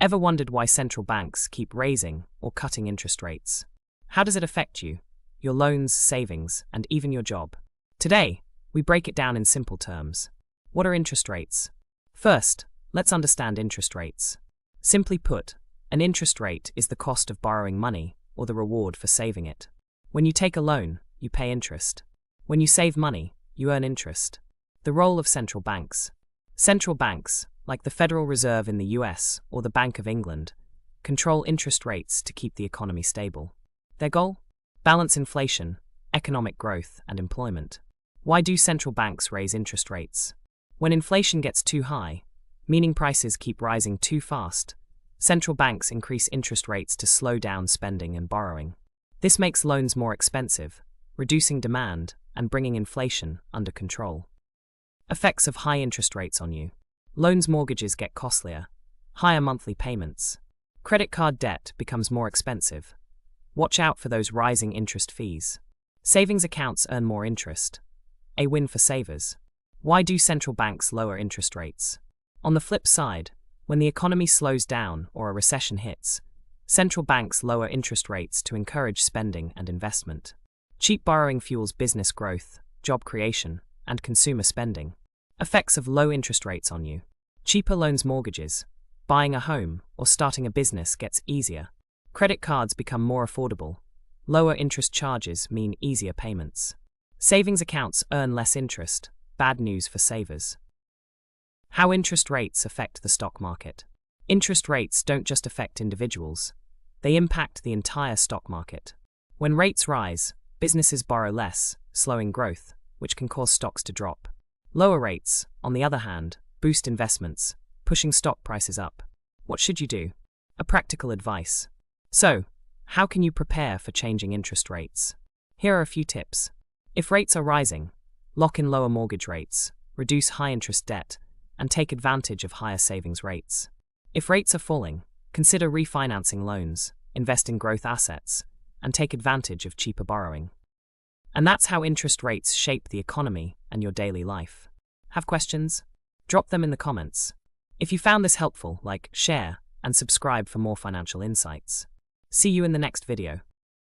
Ever wondered why central banks keep raising or cutting interest rates? How does it affect you, your loans, savings, and even your job? Today, we break it down in simple terms. What are interest rates? First, let's understand interest rates. Simply put, an interest rate is the cost of borrowing money or the reward for saving it. When you take a loan, you pay interest. When you save money, you earn interest. The role of central banks. Central banks, like the Federal Reserve in the US or the Bank of England, control interest rates to keep the economy stable. Their goal? Balance inflation, economic growth, and employment. Why do central banks raise interest rates? When inflation gets too high, meaning prices keep rising too fast, central banks increase interest rates to slow down spending and borrowing. This makes loans more expensive, reducing demand and bringing inflation under control. Effects of high interest rates on you. Loans, mortgages get costlier, higher monthly payments. Credit card debt becomes more expensive. Watch out for those rising interest fees. Savings accounts earn more interest. A win for savers. Why do central banks lower interest rates? On the flip side, when the economy slows down or a recession hits, central banks lower interest rates to encourage spending and investment. Cheap borrowing fuels business growth, job creation, and consumer spending. Effects of low interest rates on you. Cheaper loans, mortgages. Buying a home or starting a business gets easier. Credit cards become more affordable. Lower interest charges mean easier payments. Savings accounts earn less interest. Bad news for savers. How interest rates affect the stock market. Interest rates don't just affect individuals. They impact the entire stock market. When rates rise, businesses borrow less, slowing growth, which can cause stocks to drop. Lower rates, on the other hand, boost investments, pushing stock prices up. What should you do? A practical advice. So, how can you prepare for changing interest rates? Here are a few tips. If rates are rising, lock in lower mortgage rates, reduce high-interest debt, and take advantage of higher savings rates. If rates are falling, consider refinancing loans, invest in growth assets, and take advantage of cheaper borrowing. And that's how interest rates shape the economy and your daily life. Have questions? Drop them in the comments. If you found this helpful, like, share, and subscribe for more financial insights. See you in the next video.